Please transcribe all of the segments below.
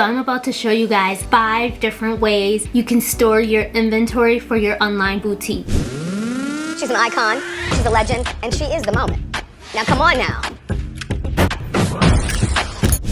So I'm about to show you guys 5 different ways you can store your inventory for your online boutique. She's an icon, she's a legend, and she is the moment. Now come on now.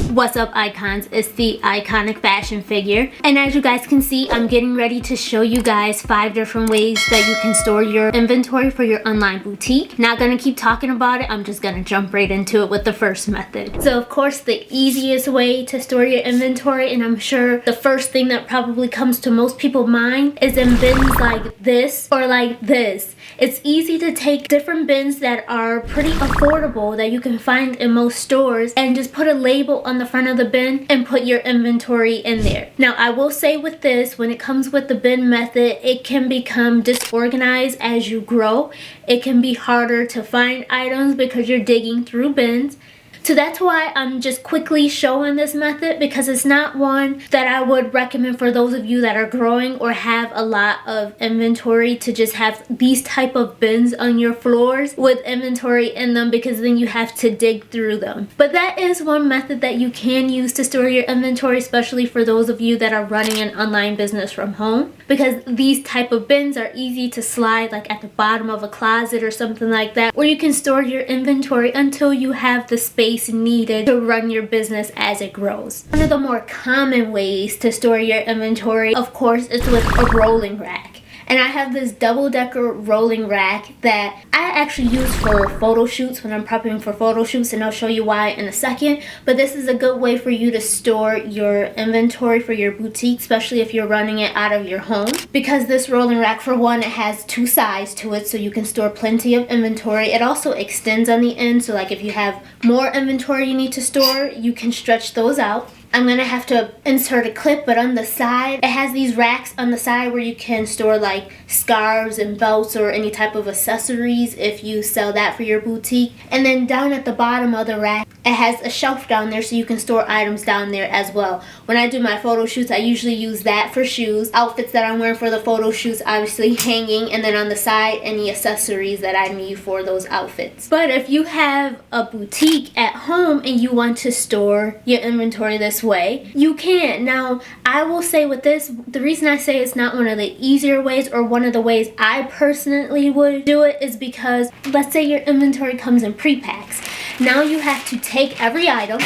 What's up, icons? It's the iconic fashion figure, and as you guys can see, I'm getting ready to show you guys 5 different ways that you can store your inventory for your online boutique. Not gonna keep talking about it, I'm just gonna jump right into it with the first method. So of course, the easiest way to store your inventory, and I'm sure the first thing that probably comes to most people's mind, is in bins like this or like this. It's easy to take different bins that are pretty affordable that you can find in most stores and just put a label on the front of the bin and put your inventory in there. Now, I will say with this, when it comes with the bin method, it can become disorganized as you grow. It can be harder to find items because you're digging through bins. So that's why I'm just quickly showing this method, because it's not one that I would recommend for those of you that are growing or have a lot of inventory, to just have these type of bins on your floors with inventory in them, because then you have to dig through them. But that is one method that you can use to store your inventory, especially for those of you that are running an online business from home, because these type of bins are easy to slide like at the bottom of a closet or something like that, where you can store your inventory until you have the space needed to run your business as it grows. One of the more common ways to store your inventory, of course, is with a rolling rack. And I have this double-decker rolling rack that I actually use for photo shoots when I'm prepping for photo shoots, and I'll show you why in a second. But this is a good way for you to store your inventory for your boutique, especially if you're running it out of your home. Because this rolling rack, for one, it has 2 sides to it, so you can store plenty of inventory. It also extends on the end, so like if you have more inventory you need to store, you can stretch those out. I'm gonna have to insert a clip, but on the side, it has these racks on the side where you can store like scarves and belts or any type of accessories if you sell that for your boutique. And then down at the bottom of the rack, it has a shelf down there so you can store items down there as well. When I do my photo shoots, I usually use that for shoes, outfits that I'm wearing for the photo shoots, obviously hanging, and then on the side, any accessories that I need for those outfits. But if you have a boutique at home and you want to store your inventory this way, you can. Now, I will say with this, the reason I say it's not one of the easier ways, or one of the ways I personally would do it, is because let's say your inventory comes in pre-packs. Now you have to take every item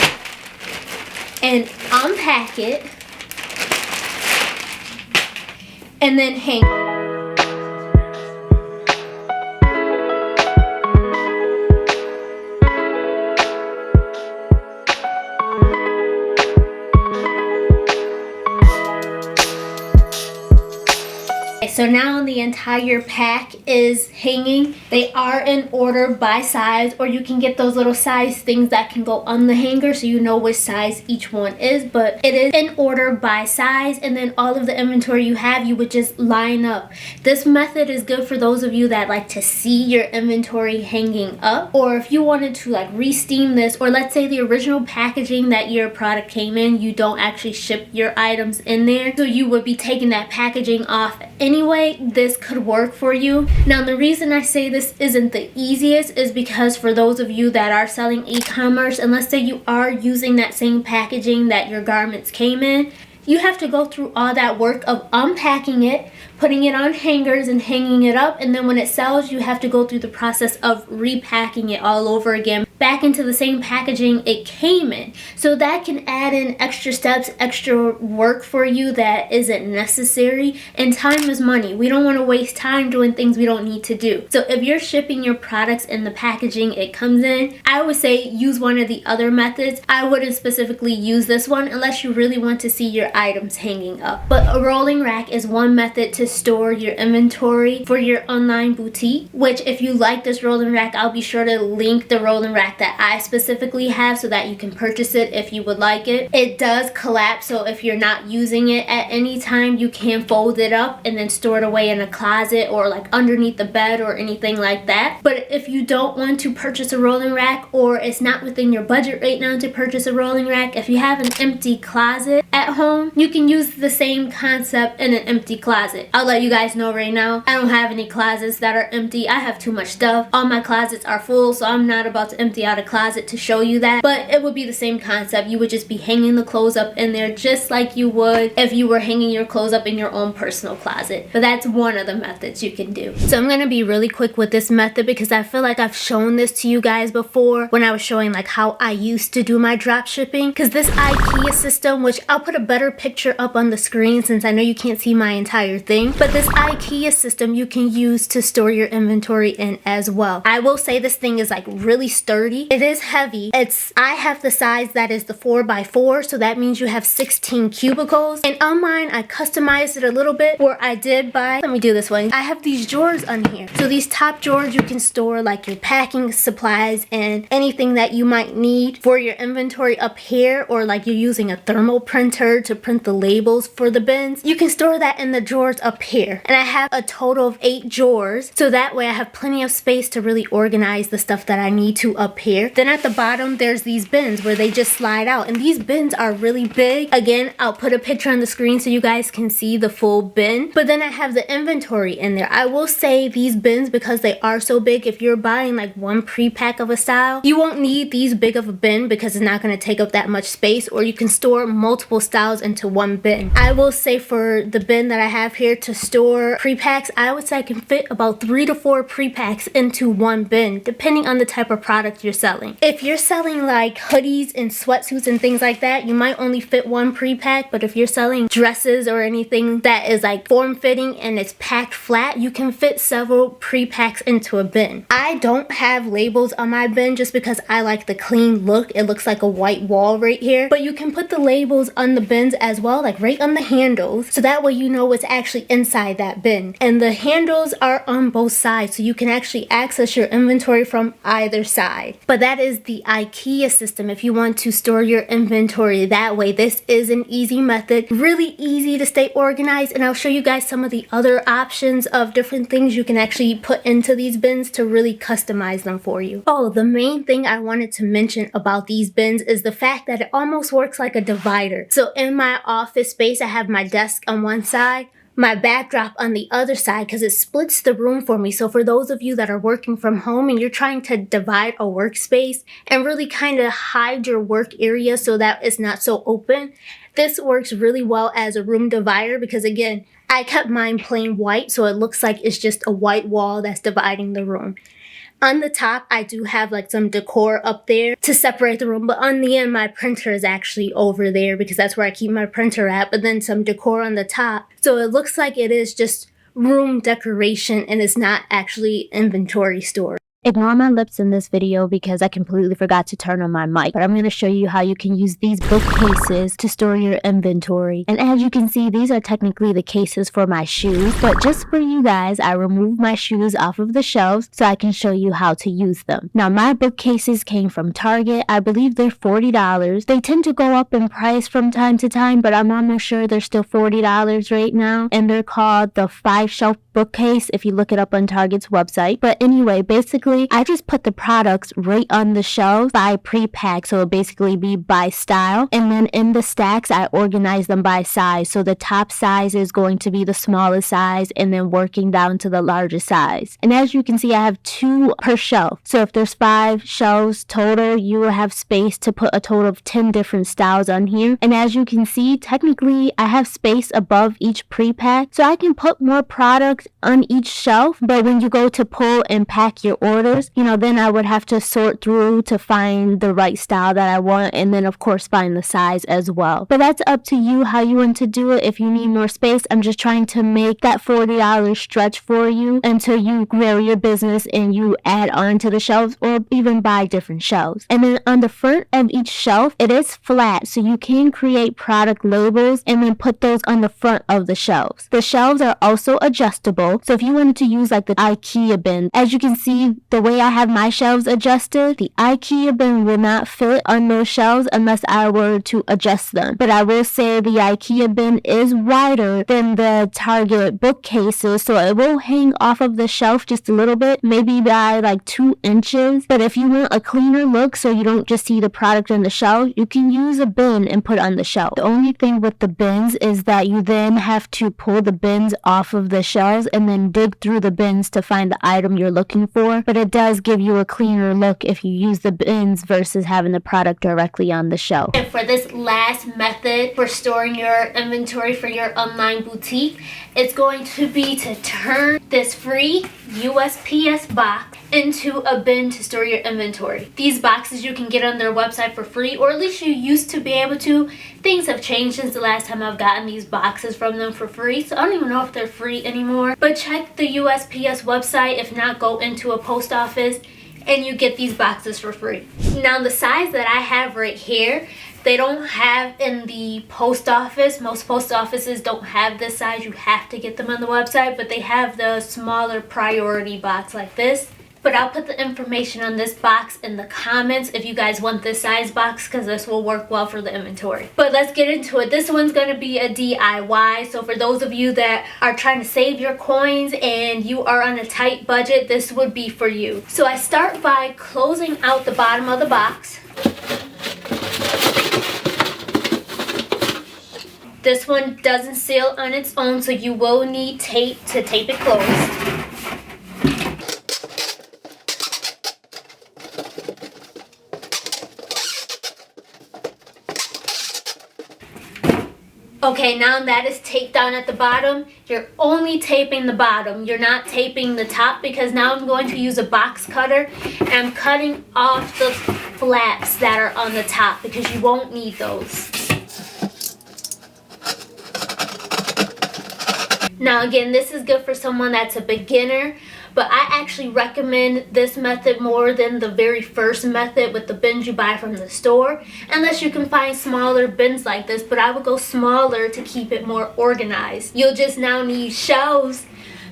and unpack it and then hang it. So now the entire pack is hanging. They are in order by size, or you can get those little size things that can go on the hanger so you know which size each one is, but it is in order by size, and then all of the inventory you have, you would just line up. This method is good for those of you that like to see your inventory hanging up, or if you wanted to like re-steam this, or let's say the original packaging that your product came in, you don't actually ship your items in there, so you would be taking that packaging off anyway. This could work for you. Now, the reason I say this isn't the easiest is because for those of you that are selling e-commerce, and let's say you are using that same packaging that your garments came in, you have to go through all that work of unpacking it, putting it on hangers and hanging it up, and then when it sells, you have to go through the process of repacking it all over again back into the same packaging it came in. So that can add in extra steps, extra work for you that isn't necessary, and time is money. We don't want to waste time doing things we don't need to do. So if you're shipping your products in the packaging it comes in, I would say use one of the other methods. I wouldn't specifically use this one unless you really want to see your items hanging up. But a rolling rack is one method to store your inventory for your online boutique, which if you like this rolling rack, I'll be sure to link the rolling rack that I specifically have so that you can purchase it if you would like it. It does collapse, so if you're not using it at any time, you can fold it up and then store it away in a closet or like underneath the bed or anything like that. But if you don't want to purchase a rolling rack, or it's not within your budget right now to purchase a rolling rack, if you have an empty closet at home, room, you can use the same concept in an empty closet. I'll let you guys know right now, I don't have any closets that are empty. I have too much stuff. All my closets are full, so I'm not about to empty out a closet to show you that. But it would be the same concept. You would just be hanging the clothes up in there just like you would if you were hanging your clothes up in your own personal closet. But that's one of the methods you can do. So I'm gonna be really quick with this method because I feel like I've shown this to you guys before when I was showing like how I used to do my drop shipping. Because this Ikea system, which I'll put a better picture up on the screen since I know you can't see my entire thing, but this Ikea system you can use to store your inventory in as well. I will say this thing is like really sturdy. It is heavy. I have the size that is the 4x4, so that means you have 16 cubicles. And on mine, I customized it a little bit where I did buy, let me do this one. I have these drawers on here. So these top drawers, you can store like your packing supplies and anything that you might need for your inventory up here, or like you're using a thermal printer to print the labels for the bins. You can store that in the drawers up here. And I have a total of 8 drawers, so that way I have plenty of space to really organize the stuff that I need to up here. Then at the bottom, there's these bins where they just slide out, and these bins are really big. Again, I'll put a picture on the screen so you guys can see the full bin. But then I have the inventory in there. I will say these bins, because they are so big, if you're buying like one pre-pack of a style, you won't need these big of a bin because it's not going to take up that much space, or you can store multiple styles into one bin. I will say for the bin that I have here to store pre-packs, I would say I can fit about 3 to 4 pre-packs into one bin, depending on the type of product you're selling. If you're selling like hoodies and sweatsuits and things like that, you might only fit one pre-pack, but if you're selling dresses or anything that is like form-fitting and it's packed flat, you can fit several pre-packs into a bin. I don't have labels on my bin just because I like the clean look. It looks like a white wall right here, but you can put the labels on the bins as well, like right on the handles, so that way you know what's actually inside that bin. And the handles are on both sides, so you can actually access your inventory from either side. But that is the Ikea system if you want to store your inventory that way. This is an easy method, really easy to stay organized, and I'll show you guys some of the other options of different things you can actually put into these bins to really customize them for you. Oh, the main thing I wanted to mention about these bins is the fact that it almost works like a divider. So in my office space, I have my desk on one side, my backdrop on the other side, because it splits the room for me. So for those of you that are working from home and you're trying to divide a workspace and really kind of hide your work area so that it's not so open, this works really well as a room divider because, again, I kept mine plain white, so it looks like it's just a white wall that's dividing the room. On the top, I do have like some decor up there to separate the room, but on the end, my printer is actually over there because that's where I keep my printer at, but then some decor on the top. So it looks like it is just room decoration and it's not actually inventory storage. Ignore my lips in this video because I completely forgot to turn on my mic, but I'm going to show you how you can use these bookcases to store your inventory. And as you can see, these are technically the cases for my shoes, but just for you guys, I removed my shoes off of the shelves so I can show you how to use them. Now, my bookcases came from Target. I believe they're $40. They tend to go up in price from time to time, but I'm almost sure they're still $40 right now, and they're called the 5-shelf bookcase if you look it up on Target's website. But anyway, basically, I just put the products right on the shelves by pre-pack, so it'll basically be by style. And then in the stacks, I organize them by size. So the top size is going to be the smallest size and then working down to the largest size. And as you can see, I have 2 per shelf. So if there's 5 shelves total, you will have space to put a total of 10 different styles on here. And as you can see, technically, I have space above each pre-pack, so I can put more products on each shelf. But when you go to pull and pack your orders, then I would have to sort through to find the right style that I want, and then of course find the size as well. But that's up to you how you want to do it. If you need more space, I'm just trying to make that $40 stretch for you until you grow your business and you add on to the shelves or even buy different shelves. And then on the front of each shelf, it is flat, so you can create product labels and then put those on the front of the shelves. The shelves are also adjustable, so if you wanted to use like the Ikea bin, as you can see, the way I have my shelves adjusted, the Ikea bin will not fit on those shelves unless I were to adjust them. But I will say the Ikea bin is wider than the Target bookcases, so it will hang off of the shelf just a little bit, maybe by like 2 inches. But if you want a cleaner look so you don't just see the product on the shelf, you can use a bin and put it on the shelf. The only thing with the bins is that you then have to pull the bins off of the shelves and then dig through the bins to find the item you're looking for. But it does give you a cleaner look if you use the bins versus having the product directly on the shelf. And for this last method for storing your inventory for your online boutique, it's going to be to turn this free USPS box into a bin to store your inventory. These boxes you can get on their website for free, or at least you used to be able to. Things have changed since the last time I've gotten these boxes from them for free, so I don't even know if they're free anymore. But check the USPS website. If not, go into a post office and you get these boxes for free. Now the size that I have right here, they don't have in the post office. Most post offices don't have this size. You have to get them on the website, but they have the smaller priority box like this. But I'll put the information on this box in the comments if you guys want this size box, because this will work well for the inventory. But let's get into it. This one's going to be a DIY. So for those of you that are trying to save your coins and you are on a tight budget, this would be for you. So I start by closing out the bottom of the box. This one doesn't seal on its own, so you will need tape to tape it closed. Okay, now that is taped down at the bottom, you're only taping the bottom. You're not taping the top, because now I'm going to use a box cutter and I'm cutting off the flaps that are on the top because you won't need those. Now again, this is good for someone that's a beginner, but I actually recommend this method more than the very first method with the bins you buy from the store, unless you can find smaller bins like this, but I would go smaller to keep it more organized. You'll just now need shelves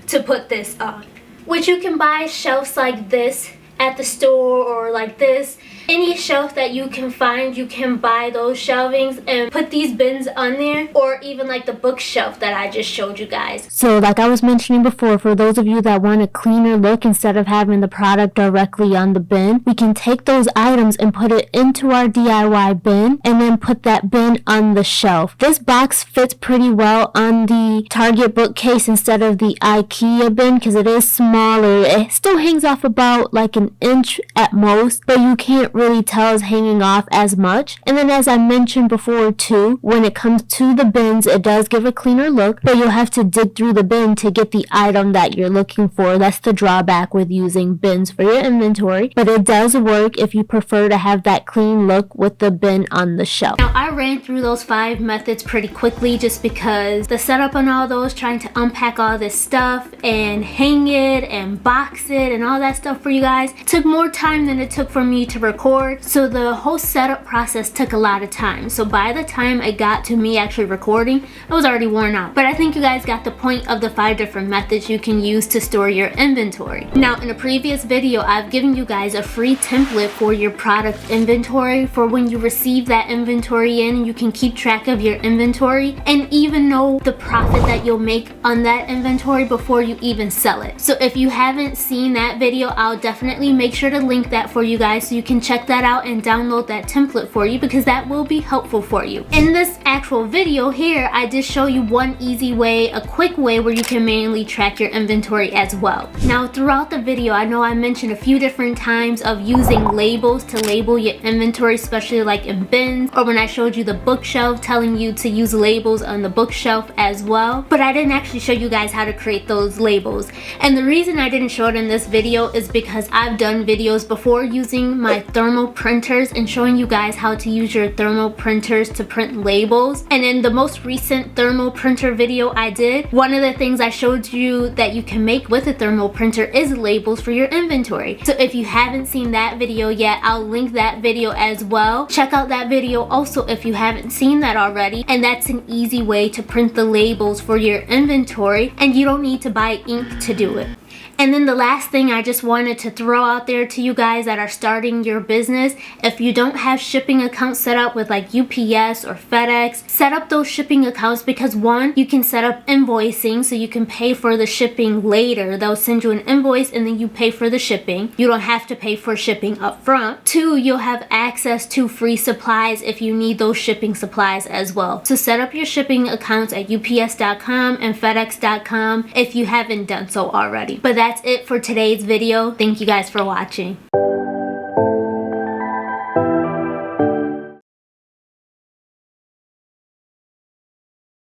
to put this on, which you can buy shelves like this at the store, or like this. Any shelf that you can find, you can buy those shelvings and put these bins on there, or even like the bookshelf that I just showed you guys. So like I was mentioning before, for those of you that want a cleaner look instead of having the product directly on the bin, we can take those items and put it into our DIY bin and then put that bin on the shelf. This box fits pretty well on the Target bookcase instead of the Ikea bin because it is smaller. It still hangs off about like an inch at most, but you can't really tell it's hanging off as much. And then as I mentioned before too, when it comes to the bins, it does give a cleaner look, but you'll have to dig through the bin to get the item that you're looking for. That's the drawback with using bins for your inventory, but it does work if you prefer to have that clean look with the bin on the shelf. Now I ran through those 5 methods pretty quickly just because the setup on all those, trying to unpack all this stuff and hang it and box it and all that stuff for you guys, took more time than it took for me to record. So the whole setup process took a lot of time. So by the time it got to me actually recording, I was already worn out. But I think you guys got the point of the 5 different methods you can use to store your inventory. Now in a previous video, I've given you guys a free template for your product inventory for when you receive that inventory in. You can keep track of your inventory and even know the profit that you'll make on that inventory before you even sell it. So if you haven't seen that video, I'll definitely make sure to link that for you guys so you can check that out and download that template for you, because that will be helpful for you. In this actual video here, I just show you one easy way, a quick way where you can manually track your inventory as well. Now throughout the video, I know I mentioned a few different times of using labels to label your inventory, especially like in bins, or when I showed you the bookshelf, telling you to use labels on the bookshelf as well. But I didn't actually show you guys how to create those labels. And the reason I didn't show it in this video is because I've done videos before using my thermal printers and showing you guys how to use your thermal printers to print labels. And in the most recent thermal printer video I did, one of the things I showed you that you can make with a thermal printer is labels for your inventory. So if you haven't seen that video yet, I'll link that video as well. Check out that video also if you haven't seen that already. And that's an easy way to print the labels for your inventory, and you don't need to buy ink to do it. And then the last thing I just wanted to throw out there to you guys that are starting your business, if you don't have shipping accounts set up with like UPS or FedEx, set up those shipping accounts because one, you can set up invoicing so you can pay for the shipping later. They'll send you an invoice and then you pay for the shipping. You don't have to pay for shipping up front. Two, you'll have access to free supplies if you need those shipping supplies as well. So set up your shipping accounts at ups.com and fedex.com if you haven't done so already. But that's it for today's video. Thank you guys for watching.